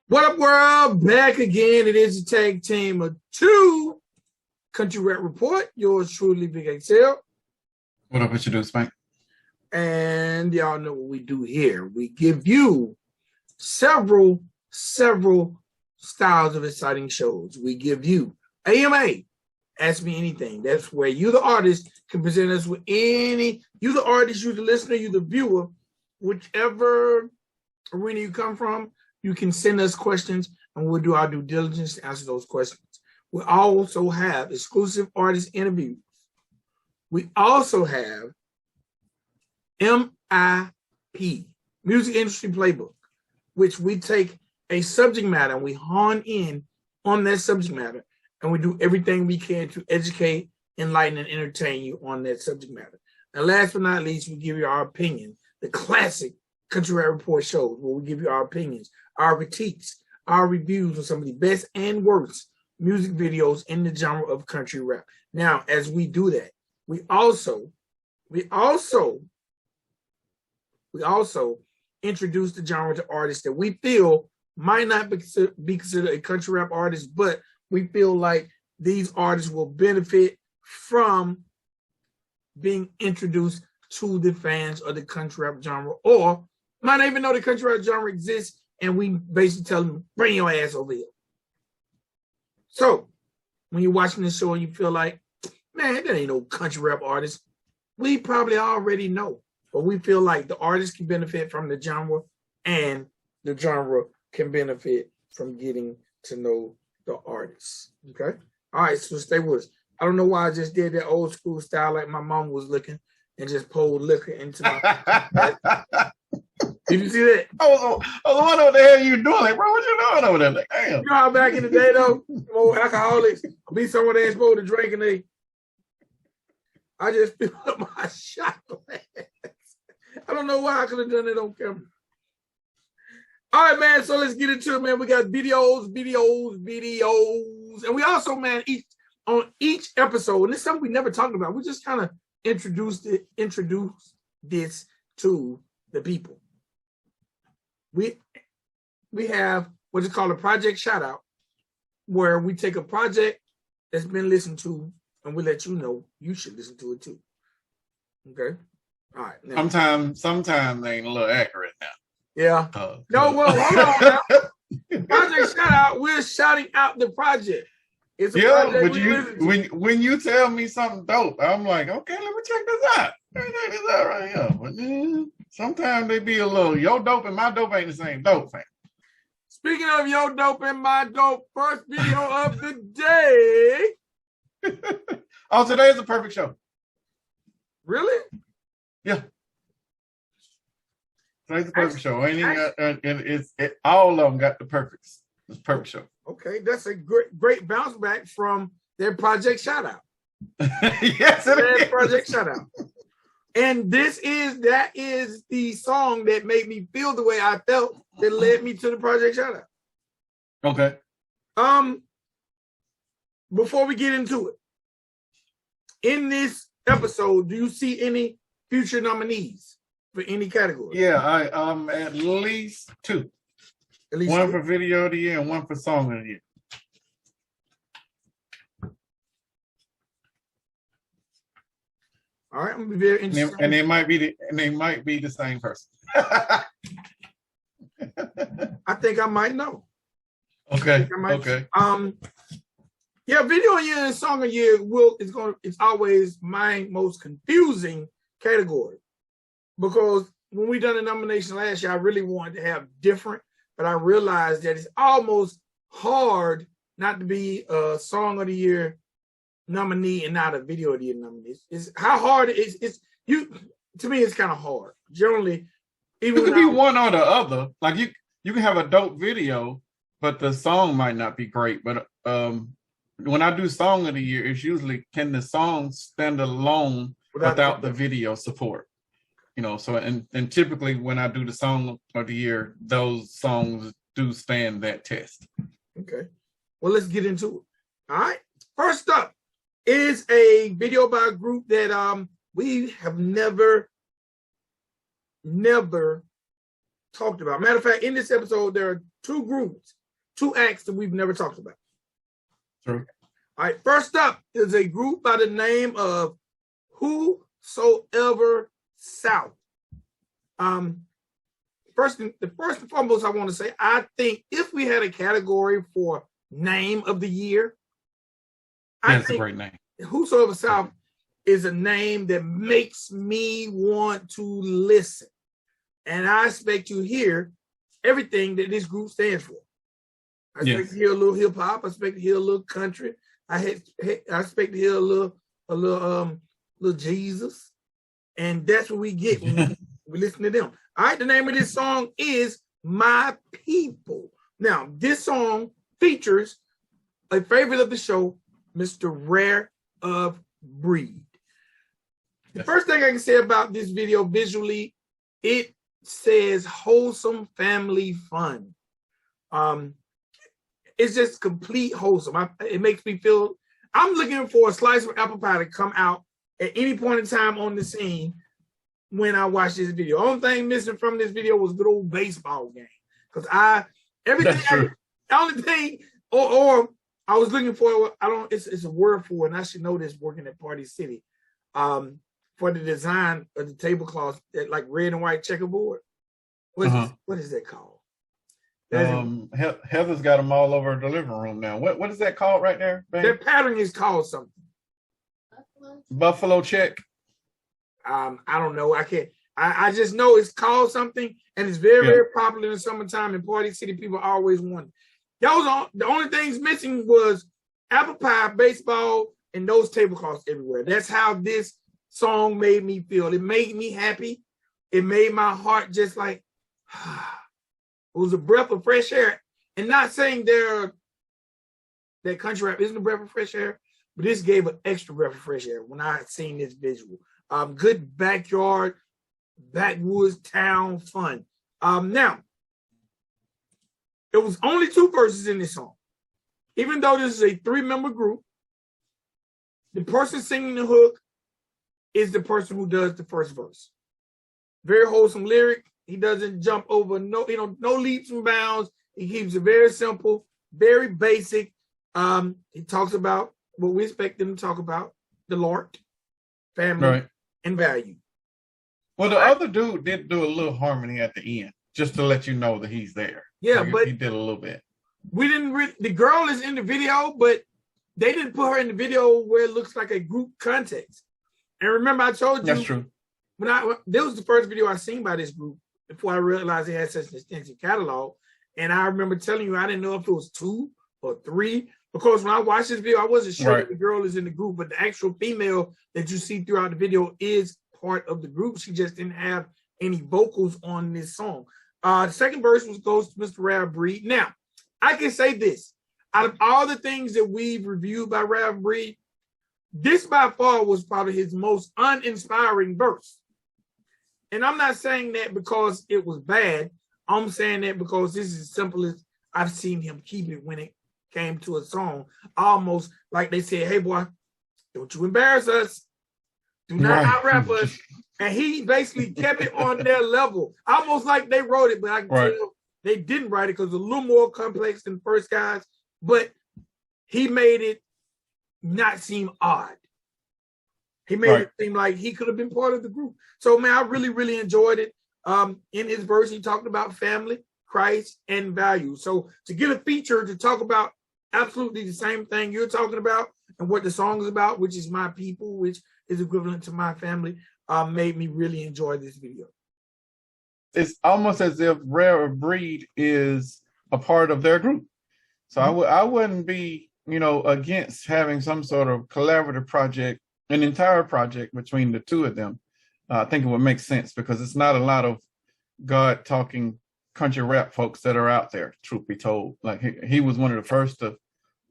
What up, world? Back again. It is a tag team of two. Country Rap Report. Yours truly, Vic XL. What up? What you do, Spank? And y'all know what we do here. We give you several styles of exciting shows. We give you AMA. Ask Me Anything. That's where you, the artist, can present us with any. You, the artist, you, the listener, you, the viewer, whichever arena you come from. You can send us questions, and we'll do our due diligence to answer those questions. We also have exclusive artist interviews. We also have MIP, Music Industry Playbook, which we take a subject matter and we hone in on that subject matter, and we do everything we can to educate, enlighten, and entertain you on that subject matter. And last but not least, we give you our opinion, the classic Country Rap Report shows, where we give you our opinions, our critiques, our reviews on some of the best and worst music videos in the genre of country rap. Now, as we do that, we also introduce the genre to artists that we feel might not be considered a country rap artist, but we feel like these artists will benefit from being introduced to the fans of the country rap genre, or might not even know the country rap genre exists, and we basically tell them, bring your ass over here. So, when you're watching this show and you feel like, man, that ain't no country rap artist, we probably already know. But we feel like the artist can benefit from the genre, and the genre can benefit from getting to know the artist. Okay? All right, so stay with us. I don't know why I just did that old school style like my mom was looking and just poured liquor into my... Did you see that? I was wondering what the hell you doing. Like, bro, what you doing over there? Like, damn. You know how back in the day, though, old alcoholics be somewhere they ain't supposed to drink, and I just filled up my shot glass. I don't know why I could have done it on camera. All right, man, so let's get into it, man. We got videos. And we also, man, on each episode, and this is something we never talked about, we just kind of introduced this to the people. We have what is called a project shout out, where we take a project that's been listened to and we let you know you should listen to it too. Okay. All right. Now, sometimes they ain't a little accurate now. Yeah. No, well, hold on now. Project shout out, we're shouting out the project. It's a project but when you tell me something dope, I'm like, okay, let me check this out. Let me check this out right here. But sometimes they be a little, your dope and my dope ain't the same dope, fam. Speaking of your dope and my dope, first video of the day. Oh, today is a perfect show. Really? Yeah. Today's the perfect show. All of them got the perfects. It's a perfect show. Okay, that's a great bounce back from their project shout out. Yes, it is. Project shout out. And that is the song that made me feel the way I felt that led me to the project shout out. Okay. Before we get into it, in this episode, do you see any future nominees for any category? Yeah, at least two. At least one two. For video of the year and one for song of the year. All right, I'm gonna be very interested. And they might be the same person. I think I might know. Okay. Okay. Yeah, video of the year and song of the year it's always my most confusing category, because when we done a nomination last year, I really wanted to have different, but I realized that it's almost hard not to be a song of the year nominee and not a video of the year nominee. It's how hard it is. To me, it's kind of hard. Generally, even it could be one or the other. Like you can have a dope video, but the song might not be great. But when I do song of the year, it's usually, can the song stand alone without the video support? You know, so and typically when I do the song of the year, those songs do stand that test. Okay. Well, let's get into it. All right. First up is a video by a group that we have never talked about. Matter of fact, in this episode, there are two groups two acts that we've never talked about. True. All right, first up is a group by the name of Whosoever South. First and foremost, I want to say, I think if we had a category for name of the year, that's a great name. Whosoever South is a name that makes me want to listen. And I expect to hear everything that this group stands for. I expect to hear a little hip hop. I expect to hear a little country. I expect to hear a little Jesus. And that's what we get when we listen to them. All right, the name of this song is My People. Now, this song features a favorite of the show, Mr. Rare of Breed. The first thing I can say about this video visually, it says wholesome family fun. It's just complete wholesome. It makes me feel, I'm looking for a slice of apple pie to come out at any point in time on the scene when I watch this video. The only thing missing from this video was good old baseball game. Because the only thing, or I was looking for, it's a word for it, and I should know this working at Party City. For the design of the tablecloth, that like red and white checkerboard. What is that called? Heather's got them all over the living room now. What is that called right there, babe? Their pattern is called something. Buffalo check. I don't know. I can't. I just know it's called something, and it's very, very popular in the summertime in Party City. People always want it. The only things missing was apple pie, baseball, and those tablecloths everywhere. That's how this song made me feel. It made me happy. It made my heart just like, it was a breath of fresh air. And not saying that country rap isn't a breath of fresh air, but this gave an extra breath of fresh air when I seen this visual. Good backyard, backwoods town fun. Now, there was only two verses in this song. Even though this is a 3-member group, the person singing the hook is the person who does the first verse. Very wholesome lyric. He doesn't jump over no leaps and bounds. He keeps it very simple, very basic. He talks about what we expect him to talk about: the Lord, family, and value. Well, the other dude did do a little harmony at the end, just to let you know that he's there. Yeah, but he did a little bit. We didn't. The girl is in the video, but they didn't put her in the video where it looks like a group context. And remember, I told you that's true. This was the first video I seen by this group before I realized they had such an extensive catalog. And I remember telling you I didn't know if it was 2 or 3, because when I watched this video, I wasn't sure that the girl is in the group, but the actual female that you see throughout the video is part of the group. She just didn't have any vocals on this song. The second verse goes to Mr. Rare Breed. Now, I can say this: out of all the things that we've reviewed by Rare Breed, this by far was probably his most uninspiring verse. And I'm not saying that because it was bad. I'm saying that because this is as simple as I've seen him keep it when it came to a song. Almost like they said, hey, boy, don't you embarrass us. Do not out-rap us. And he basically kept it on their level. Almost like they wrote it, but I can tell they didn't write it because it's a little more complex than the first guys. But he made it not seem odd. He made it seem like he could have been part of the group. So, man, I really, really enjoyed it. In his verse, he talked about family, Christ, and value. So to get a feature to talk about absolutely the same thing you're talking about and what the song is about, which is my people, which is equivalent to my family, made me really enjoy this video. It's almost as if Rare Breed is a part of their group. So I wouldn't be, against having some sort of collaborative project, an entire project between the two of them. I think it would make sense because it's not a lot of God talking country rap folks that are out there, truth be told. Like he was one of the first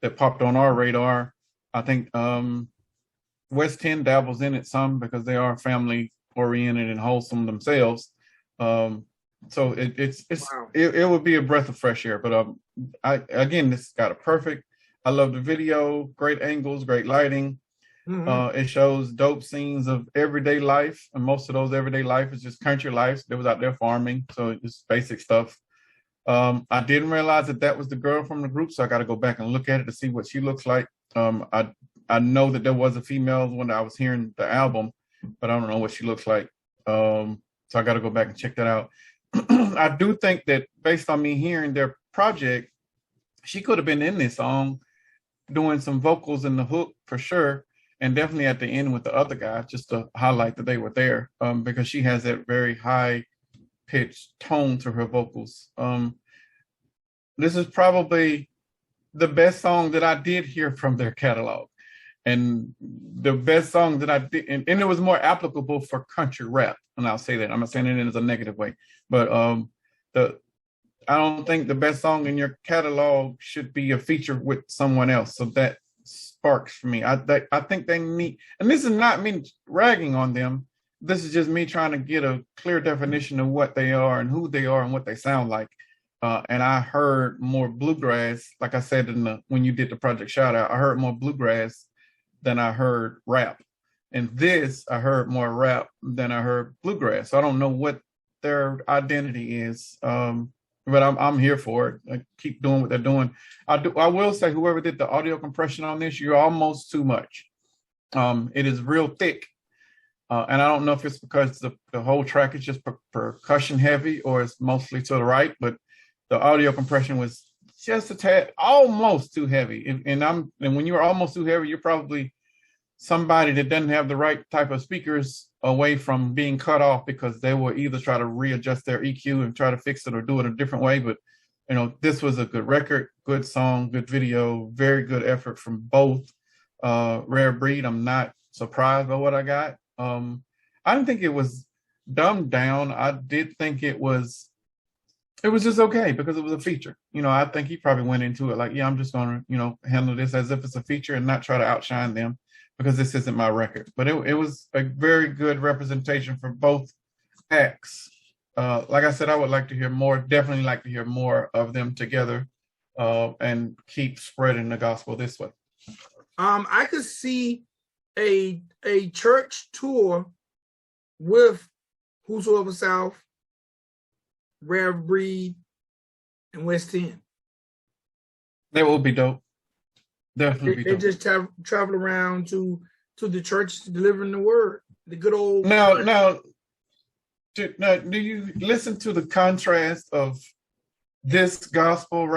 that popped on our radar. I think West 10 dabbles in it some because they are family oriented and wholesome themselves. So it would be a breath of fresh air. But this got a perfect. I love the video, great angles, great lighting. It shows dope scenes of everyday life, and most of those everyday life is just country life. They was out there farming, so it's basic stuff. I didn't realize that was the girl from the group, so I got to go back and look at it to see what she looks like. I know that there was a female when I was hearing the album, but I don't know what she looks like. So I got to go back and check that out. I do think that based on me hearing their project, she could have been in this song doing some vocals in the hook for sure, and definitely at the end with the other guy, just to highlight that they were there, because she has that very high pitched tone to her vocals. This is probably the best song that I did hear from their catalog, and the best song that I did, and it was more applicable for country rap. And I'll say that. I'm not saying it in a negative way, but I don't think the best song in your catalog should be a feature with someone else. So that sparks for me. I think they need, and this is not me ragging on them. This is just me trying to get a clear definition of what they are and who they are and what they sound like. And I heard more bluegrass, like I said when you did the project shout out, I heard more bluegrass than I heard rap. And this, I heard more rap than I heard bluegrass. So I don't know what their identity is, but I'm here for it. I keep doing what they're doing. I will say, whoever did the audio compression on this, you're almost too much. It is real thick. And I don't know if it's because the whole track is just percussion heavy or it's mostly to the right, but the audio compression was just a tad, almost too heavy. And when you're almost too heavy, you're probably somebody that doesn't have the right type of speakers away from being cut off, because they will either try to readjust their EQ and try to fix it or do it a different way. But, this was a good record, good song, good video, very good effort from both. Rare Breed, I'm not surprised by what I got. I didn't think it was dumbed down. I did think it was just okay because it was a feature. I think he probably went into it like, yeah, I'm just going to, handle this as if it's a feature and not try to outshine them, because this isn't my record. But it was a very good representation for both acts. Like I said, I would like to hear more, definitely like to hear more of them together, and keep spreading the gospel this way. I could see a church tour with Whosoever South, Rare Breed, and West End. That would be dope. Definitely They just travel around to the church delivering the word. The good old. Now, do you listen to the contrast of this gospel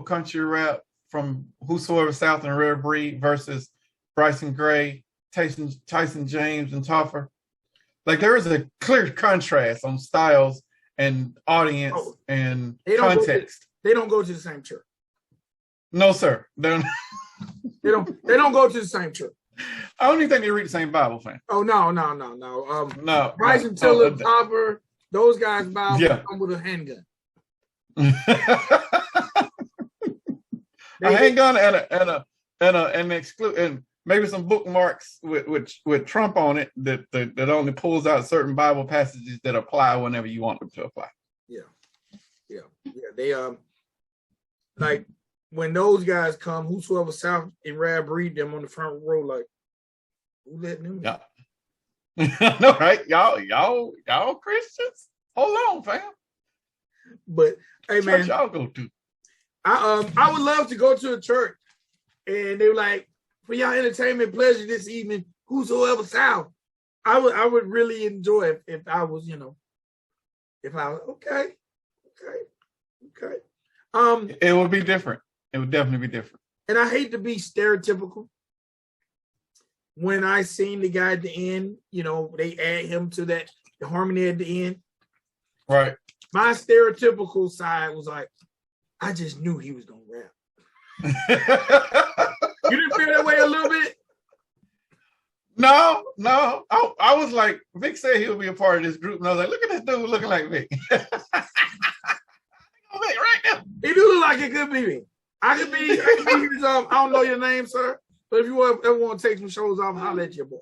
country rap from Whosoever South and Rare Breed versus Bryson Gray, Tyson James, and Toffer? Like, there is a clear contrast on styles and audience and context. They don't go to the same church. No, sir. They don't go to the same church. I don't even think they read the same Bible, fam. Oh, no. No. Bryson Tiller, Topper, those guys Bible come with a handgun. A handgun and maybe some bookmarks with Trump on it that only pulls out certain Bible passages that apply whenever you want them to apply. Yeah. They like when those guys come, Whosoever South and Rare Breed, them on the front row, like, who letting them in? Yeah. No, right? Y'all Christians? Hold on, fam. But hey, man, church y'all go to? I would love to go to a church, and they were like, for y'all entertainment pleasure this evening, Whosoever South. I would really enjoy it if I was, if I was okay. It would be different. It would definitely be different. And I hate to be stereotypical. When I seen the guy at the end, they add him to the harmony at the end. Right. My stereotypical side was like, I just knew he was gonna rap. You didn't feel that way a little bit? No. I was like, Vic said he would be a part of this group, and I was like, look at this dude looking like Vic. Right now. He do look like it could be me. I could be his, I don't know your name, sir, but if you ever want to take some shows off, holler at your boy.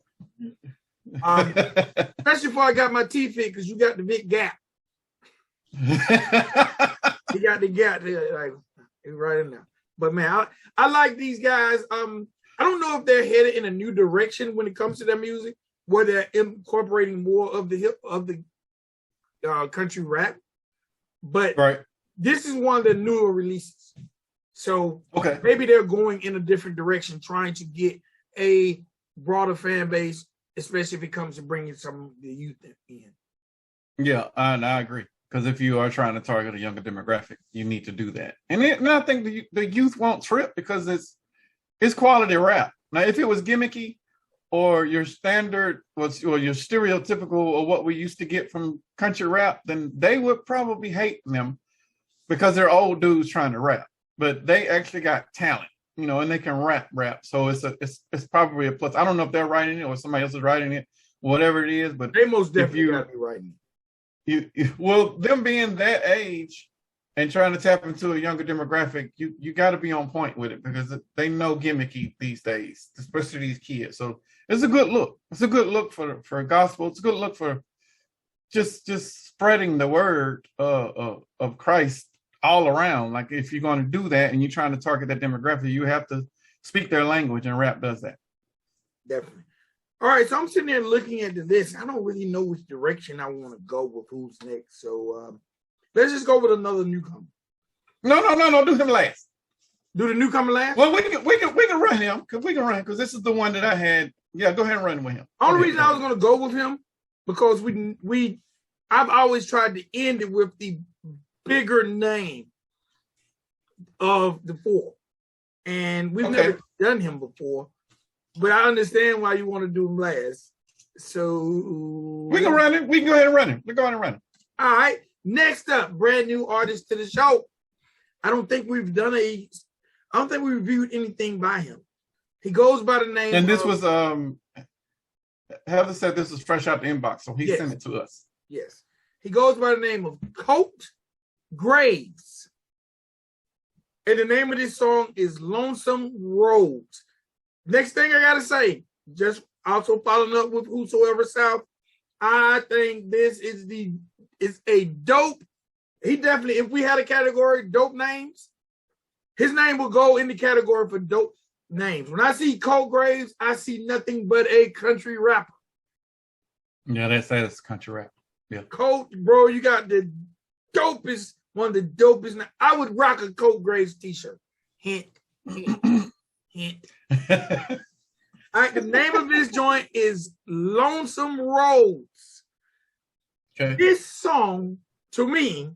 Especially before I got my teeth fit, because you got the big gap. You got the gap there, like right in there. But man, I like these guys. I don't know if they're headed in a new direction when it comes to their music, where they're incorporating more of the country rap. but Right. this is one of the newer releases. So Okay. maybe they're going in a different direction, trying to get a broader fan base, especially if it comes to bringing some of the youth in. Yeah, and I agree. Because if you are trying to target a younger demographic, you need to do that. And I think the youth won't trip because it's quality rap. Now, if it was gimmicky or your standard or your stereotypical or what we used to get from country rap, then they would probably hate them because they're old dudes trying to rap. But they actually got talent, and they can rap. So it's probably a plus. I don't know if they're writing it or somebody else is writing it, whatever it is. But they most definitely got to be writing it. Well, them being that age and trying to tap into a younger demographic, you got to be on point with it because they know gimmicky these days, especially these kids. So it's a good look. It's a good look for gospel. It's a good look for just spreading the word of Christ all around. Like if you're going to do that and you're trying to target that demographic, you have to speak their language, and rap does that. Definitely. All right, so I'm sitting there looking at this. I don't really know which direction I want to go with who's next. So let's just go with another newcomer. No. Do him last. Do the newcomer last? Well, we can run him because this is the one that I had. Yeah, go ahead and run with him. Only reason I was going to go with him because I've always tried to end it with the bigger name of the four, and we've never done him before. But I understand why you want to do him last. So we can run it. We can go ahead and run him. We're going to run him. All right. Next up, brand new artist to the show. I don't think we reviewed anything by him. He goes by the name. And this was Heather said this was fresh out the inbox, so he sent it to us. Yes. He goes by the name of Colt Graves. And the name of this song is Lonesome Roads. Next thing I gotta say, just also following up with Whosoever South, I think this is a dope. He definitely, if we had a category, dope names, his name will go in the category for dope names. When I see Colt Graves, I see nothing but a country rapper. Yeah, they say it's country rap. Yeah. Colt, bro, you got the dopest, one of the dopest. I would rock a Colt Graves t-shirt. Hint. Hint. All right, the name of this joint is Lonesome Roads. Okay. This song, to me,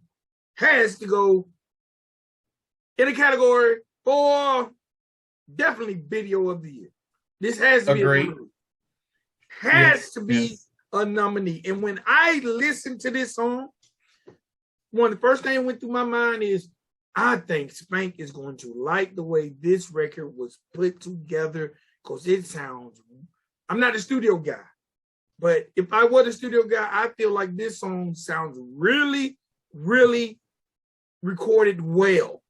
has to go in a category for definitely video of the year. This has to be a nominee. Has to be a nominee. And when I listen to this song, one of the first things that went through my mind is, I think Spank is going to like the way this record was put together because it sounds, I'm not a studio guy, but if I were the studio guy, I feel like this song sounds really, really recorded well.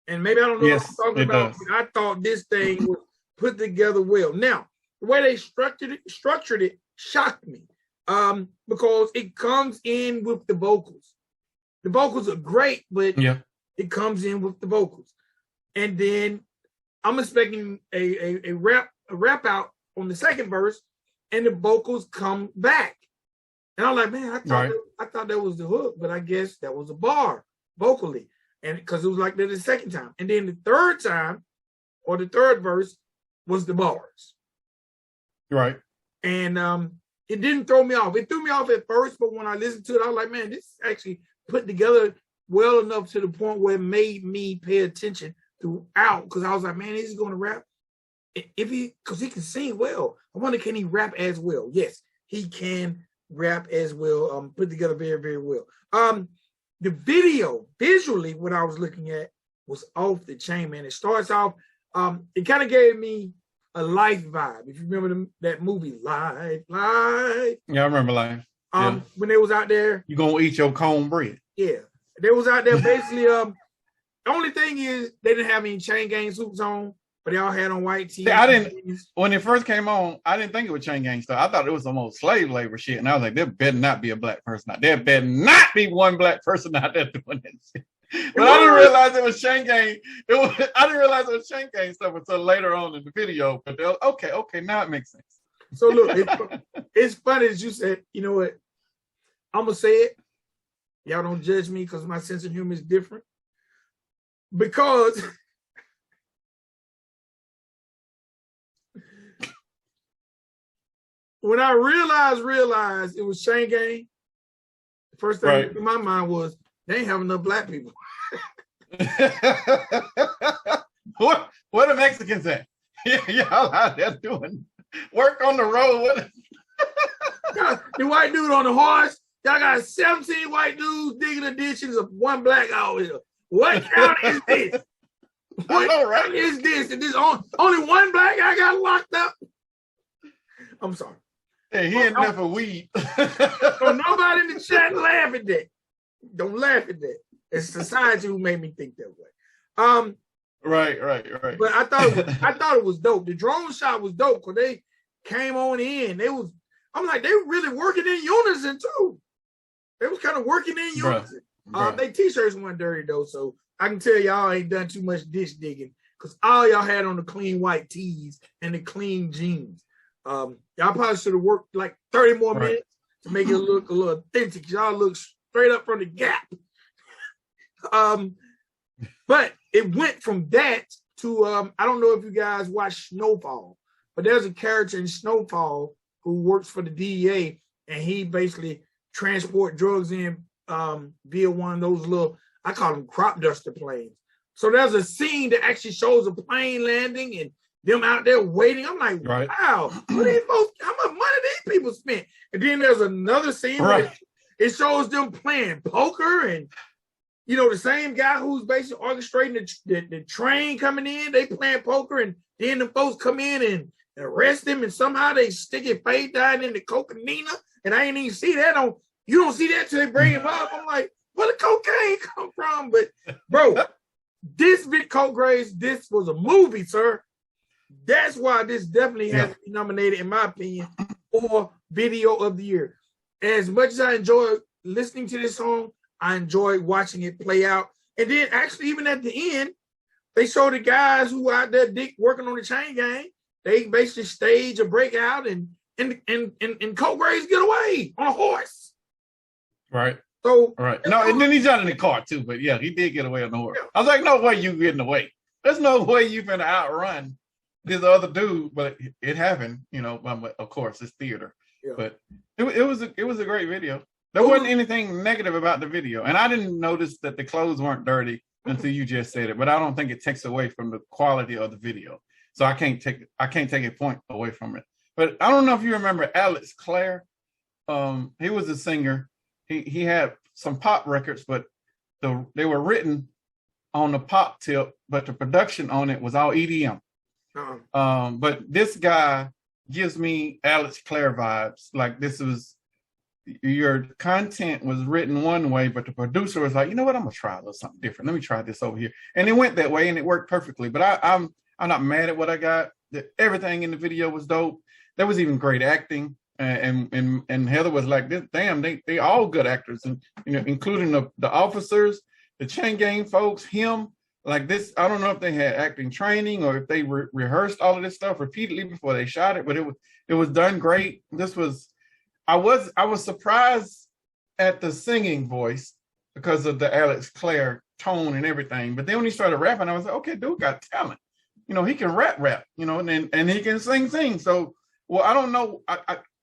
And maybe I don't know what I'm talking about, but I thought this thing was put together well. Now, the way they structured it shocked me because it comes in with the vocals. The vocals are great, but it comes in with the vocals. And then I'm expecting a rap out on the second verse, and the vocals come back. And I'm like, man, I thought that was the hook, but I guess that was a bar vocally. And because it was like that the second time. And then the third time, or the third verse, was the bars. Right. And it didn't throw me off. It threw me off at first, but when I listened to it, I was like, man, this is actually put together well enough to the point where it made me pay attention throughout. Because I was like, man, he's going to rap. Because he can sing well. I wonder, can he rap as well? Yes, he can rap as well. Put together very, very well. The video, visually, what I was looking at was off the chain, man. It starts off, it kind of gave me a Life vibe. If you remember that movie, Life. Yeah, I remember Life. When they was out there. You gonna eat your cornbread. Yeah. They was out there basically, the only thing is they didn't have any chain gang suits on, but they all had on white tees. When it first came on, I didn't think it was chain gang stuff. I thought it was some old slave labor shit. And I was like, there better not be a black person out there. There better not be one black person out there doing that shit. But I didn't realize it was chain gang. I didn't realize it was chain gang stuff until later on in the video. But okay, now it makes sense. So look, it's funny that you said, you know what? I'm gonna say it. Y'all don't judge me because my sense of humor is different. Because when I realized it was Chain Gang, the first thing in my mind was they ain't have enough black people. What do Mexicans say? Y'all out there doing work on the road. The white dude on the horse, y'all got 17 white dudes digging additions of one black out here. What county is this? What county is this? And this only one black guy got locked up? I'm sorry. Hey, he ain't never weed. So nobody in the chat laugh at that. Don't laugh at that. It's society who made me think that way. Right. But I thought it was dope. The drone shot was dope because they came on in. I'm like, they were really working in unison too. They was kind of working in unison. They t-shirts weren't dirty though, so I can tell y'all ain't done too much ditch digging because all y'all had on the clean white tees and the clean jeans. Y'all probably should have worked like 30 more minutes to make it look a little authentic. Y'all look straight up from the Gap. But it went from that to I don't know if you guys watch Snowfall, but there's a character in Snowfall who works for the DEA, and he basically transport drugs in via one of those little, I call them crop duster planes. So there's a scene that actually shows a plane landing and them out there waiting. I'm like, wow, what these folks, how much money these people spent? And then there's another scene where it shows them playing poker, and you know, the same guy who's basically orchestrating the train coming in, they playing poker, and then the folks come in and arrest him, and somehow they stick his face down in the cocaine, and I ain't even see that on. You don't see that till they bring him up. I'm like, where the cocaine come from? But bro, this Vic Colt Graves, this was a movie, sir. That's why this definitely has to be nominated, in my opinion, for Video of the Year. As much as I enjoy listening to this song, I enjoyed watching it play out. And then actually, even at the end, they show the guys who out there working on the Chain Gang. They basically stage a breakout and Colt Graves get away on a horse. Right. So no, and then he's out in the car too, but yeah, he did get away on the horse. I was like, no way you getting away. There's no way you finna outrun this other dude, but it happened, you know. Of course, it's theater. Yeah. But it was a great video. There wasn't anything negative about the video, and I didn't notice that the clothes weren't dirty until you just said it. But I don't think it takes away from the quality of the video, so I can't take a point away from it. But I don't know if you remember Alex Clare. He was a singer. He had some pop records, but they were written on the pop tip, but the production on it was all EDM. But this guy gives me Alex Clare vibes. Like, this was, your content was written one way, but the producer was like, you know what, I'm gonna try a little something different. Let me try this over here. And it went that way, and it worked perfectly. But I'm not mad at what I got. Everything in the video was dope. There was even great acting. And Heather was like, damn, they all good actors, and you know, including the officers, the Chain Gang folks, him. Like this, I don't know if they had acting training or if they rehearsed all of this stuff repeatedly before they shot it, but it was done great. I was surprised at the singing voice because of the Alex Clare tone and everything. But then when he started rapping, I was like, okay, dude got talent. You know, he can rap, you know, and he can sing. So, well, I don't know.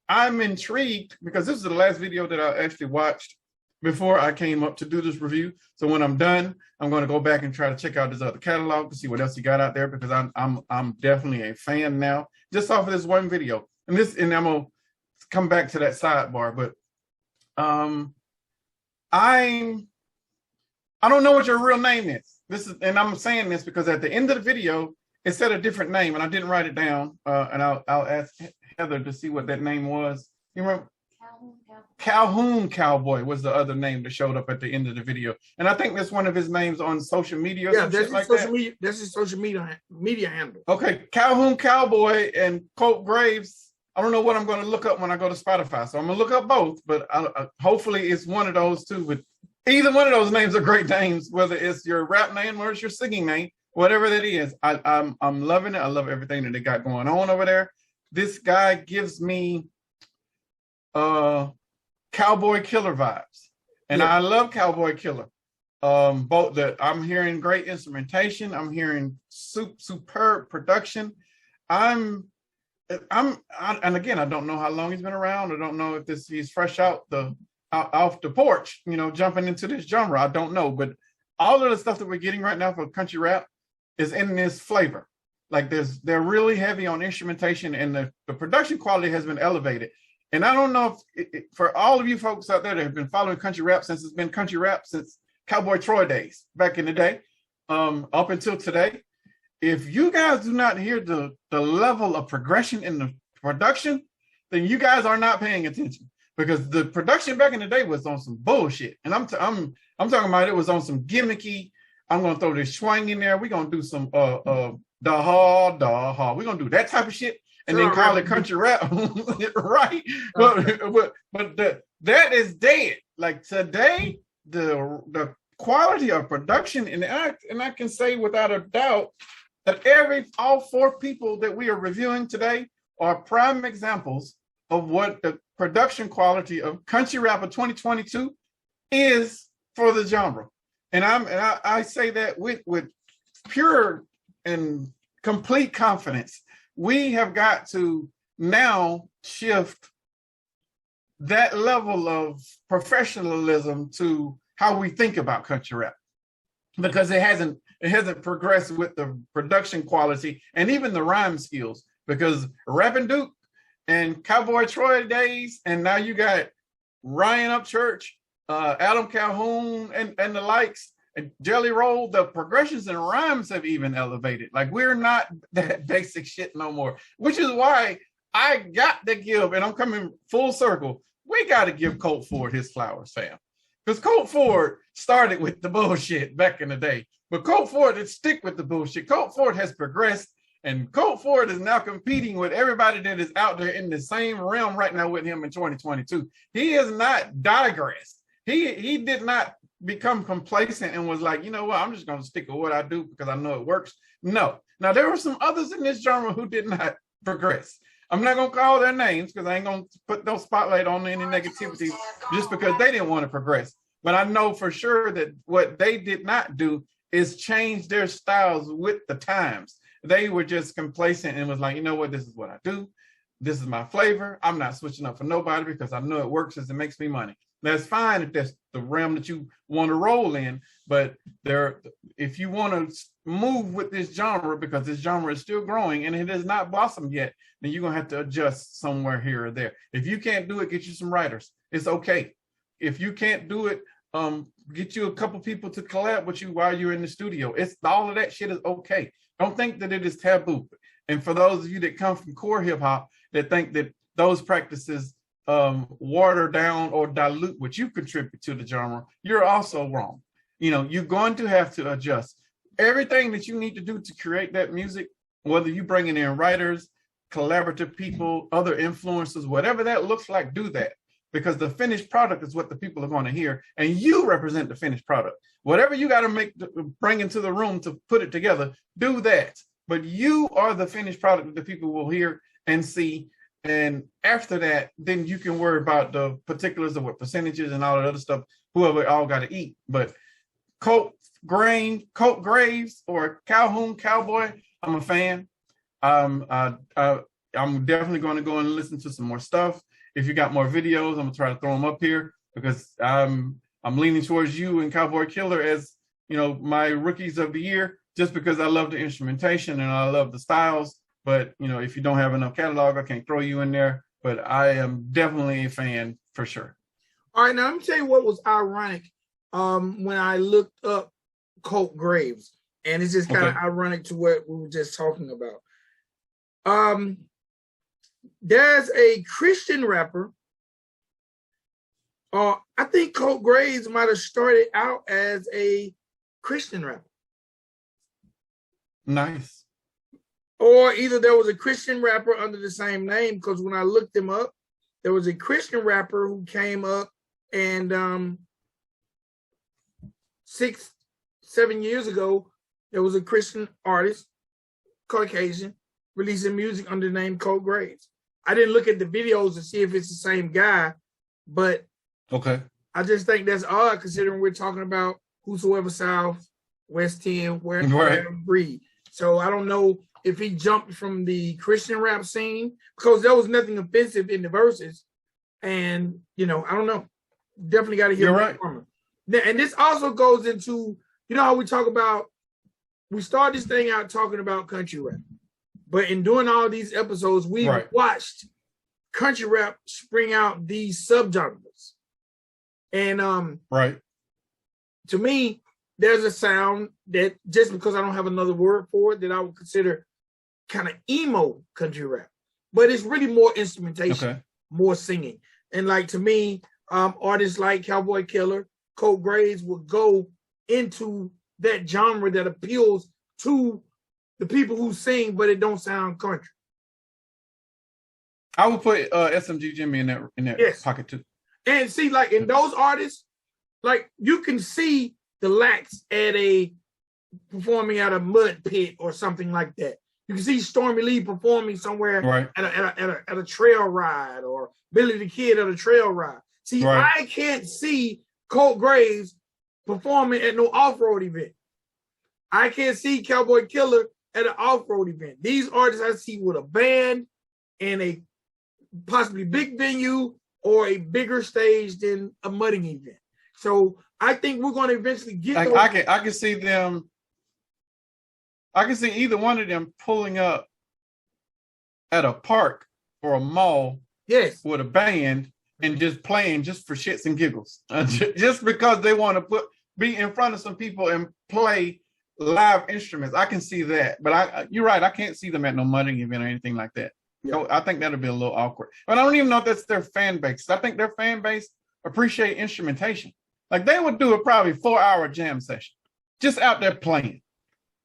I'm intrigued because this is the last video that I actually watched before I came up to do this review. So when I'm done, I'm going to go back and try to check out his other catalog to see what else he got out there, because I'm definitely a fan now just off of this one video. And I'm gonna come back to that sidebar, but I don't know what your real name is. And I'm saying this because at the end of the video it said a different name, and I didn't write it down. And I'll ask Heather to see what that name was. You remember? Calhoun Cowboy was the other name that showed up at the end of the video, and I think that's one of his names on social media. Yeah, that's his social media. That's his social media handle. Okay, Calhoun Cowboy and Colt Graves. I don't know what I'm going to look up when I go to Spotify, so I'm going to look up both. But hopefully it's one of those two. But either one of those names are great names, whether it's your rap name or it's your singing name, whatever that is. I'm loving it. I love everything that they got going on over there. This guy gives me Cowboy Killer vibes, And I love Cowboy Killer. Both I'm hearing great instrumentation. I'm hearing superb production. And again, I don't know how long he's been around. I don't know if he's fresh off the porch, you know, jumping into this genre. I don't know, but all of the stuff that we're getting right now for country rap is in this flavor. Like they're really heavy on instrumentation, and the production quality has been elevated. And I don't know if for all of you folks out there that have been following country rap since it's been country rap since Cowboy Troy days back in the day, up until today, if you guys do not hear the level of progression in the production, then you guys are not paying attention, because the production back in the day was on some bullshit. And I'm talking about it was on some gimmicky. I'm gonna throw this swing in there. We're gonna do some da ha. We're gonna do that type of shit and then call it country rap, right? But that is dead. Like today, the quality of production and I can say without a doubt that all four people that we are reviewing today are prime examples of what the production quality of country rap of 2022 is for the genre. And I say that with pure and complete confidence. We have got to now shift that level of professionalism to how we think about country rap, because it hasn't progressed with the production quality and even the rhyme skills, because Rappin' Duke and Cowboy Troy days, and now you got Ryan Upchurch, Adam Calhoun and the likes, and Jelly Roll, the progressions and rhymes have even elevated. Like, we're not that basic shit no more, which is why I got to give, and I'm coming full circle, we got to give Colt Ford his flowers, fam. Because Colt Ford started with the bullshit back in the day, but Colt Ford didn't stick with the bullshit. Colt Ford has progressed, and Colt Ford is now competing with everybody that is out there in the same realm right now with him in 2022. He has not digressed. He did not become complacent and was like, you know what, I'm just going to stick with what I do because I know it works. No. Now, there were some others in this genre who did not progress. I'm not going to call their names because I ain't going to put no spotlight on any negativity just because they didn't want to progress. But I know for sure that what they did not do is change their styles with the times. They were just complacent and was like, you know what, this is what I do. This is my flavor. I'm not switching up for nobody because I know it works as it makes me money. That's fine if that's the realm that you want to roll in, but if you want to move with this genre, because this genre is still growing and it has not blossomed yet, then you're going to have to adjust somewhere here or there. If you can't do it, get you some writers. It's okay. If you can't do it, get you a couple people to collab with you while you're in the studio. All of that shit is okay. Don't think that it is taboo. And for those of you that come from core hip hop that think that those practices water down or dilute what you contribute to the genre, you're also wrong. You know, you're going to have to adjust everything that you need to do to create that music, whether you bringing in writers, collaborative people, other influencers, whatever that looks like, do that, because the finished product is what the people are going to hear, and you represent the finished product. Whatever you got to bring into the room to put it together, do that. But you are the finished product that the people will hear and see. And after that, then you can worry about the particulars of what percentages and all that other stuff, whoever all got to eat. But Colt Graves or Calhoun Cowboy, I'm a fan. I'm definitely going to go and listen to some more stuff. If you got more videos, I'm gonna try to throw them up here, because I'm leaning towards you and Cowboy Killer as, you know, my rookies of the year, just because I love the instrumentation and I love the styles. But, you know, if you don't have enough catalog, I can't throw you in there. But I am definitely a fan for sure. All right, now let me tell you what was ironic when I looked up Colt Graves, and it's just kind of ironic to what we were just talking about. There's a Christian rapper. I think Colt Graves might have started out as a Christian rapper. Nice. Or either there was a Christian rapper under the same name, because when I looked him up, there was a Christian rapper who came up, and 6-7 years ago, there was a Christian artist, Caucasian, releasing music under the name Colt Graves. I didn't look at the videos to see if it's the same guy, but okay, I just think that's odd considering we're talking about whosoever South, West 10, wherever breed. So I don't know if he jumped from the Christian rap scene because there was nothing offensive in the verses. And, I don't know. Definitely got to hear from him. And this also goes into, how we talk about, we start this thing out talking about country rap. But in doing all these episodes, we've watched country rap spring out these subgenres. And to me, there's a sound that just because I don't have another word for it, that I would consider kind of emo country rap. But it's really more instrumentation, more singing. And like to me, artists like Cowboy Killer, Colt Graves would go into that genre that appeals to the people who sing, but it don't sound country. I would put SMG Jimmy in that pocket too. And see, like in those artists, like you can see the Lax performing at a mud pit or something like that. You can see Stormy Lee performing somewhere at a trail ride, or Billy the Kid at a trail ride. See, I can't see Colt Graves performing at no off-road event. I can't see Cowboy Killer at an off-road event. These artists I see with a band and a possibly big venue or a bigger stage than a mudding event. So I think we're going to eventually get. I can see them. I can see either one of them pulling up at a park or a mall, with a band and just playing just for shits and giggles, just because they want to be in front of some people and play live instruments. I can see that, but you're right. I can't see them at no mudding event or anything like that. So I think that'll be a little awkward. But I don't even know if that's their fan base. I think their fan base appreciate instrumentation. Like they would do a probably 4-hour jam session, just out there playing.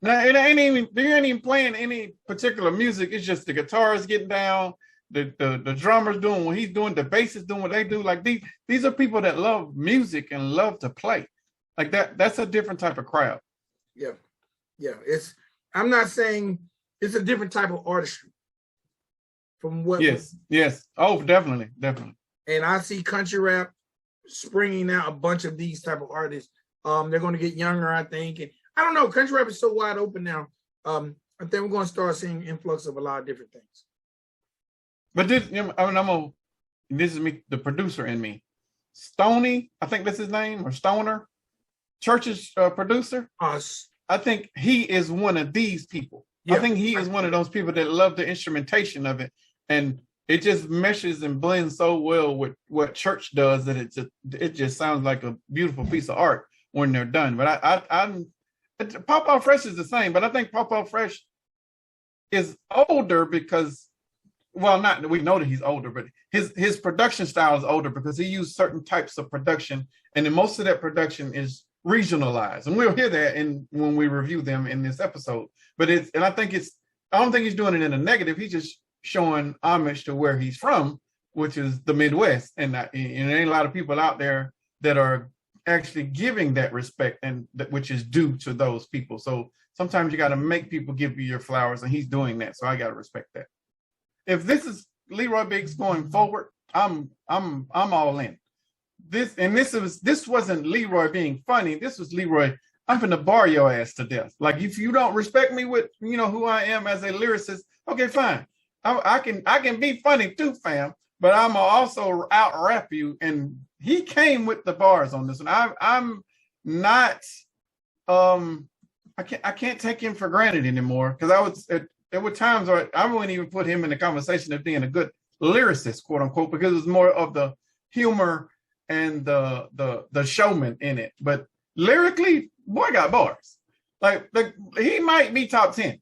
Now they ain't even playing any particular music. It's just the guitars getting down, the drummer's doing what he's doing, the bass is doing what they do. Like these are people that love music and love to play. Like that's a different type of crowd. Yeah. I'm not saying it's a different type of artistry from what. Yes. Oh, definitely. And I see country rap springing out a bunch of these type of artists. They're going to get younger, I think. And I don't know. Country rap is so wide open now. I think we're going to start seeing influx of a lot of different things. But this is me, the producer in me. Stoney, I think that's his name, or Stoner, Church's producer. I think he is one of these people. I think he is one of those people that love the instrumentation of it, and it just meshes and blends so well with what Church does that it just sounds like a beautiful piece of art when they're done. But Pawpaw Fresh is the same, but I think Pawpaw Fresh is older because, well, not we know that he's older, but his production style is older because he used certain types of production, and then most of that production is regionalized, and we'll hear that when we review them in this episode. But I don't think he's doing it in a negative. He's just showing homage to where he's from, which is the Midwest, and there ain't a lot of people out there that are actually giving that respect, and which is due to those people. So sometimes you got to make people give you your flowers, and he's doing that. So I got to respect that. If this is Leroy Biggs going forward, I'm all in. This wasn't Leroy being funny. This was Leroy, I'm finna bar your ass to death. Like if you don't respect me with who I am as a lyricist, okay, fine. I can be funny too, fam, but I'm also out rap you. And he came with the bars on this one. I'm not I can't take him for granted anymore, because there were times where I wouldn't even put him in the conversation of being a good lyricist, quote unquote, because it was more of the humor and the showman in it. But lyrically, boy got bars. Like he might be top 10.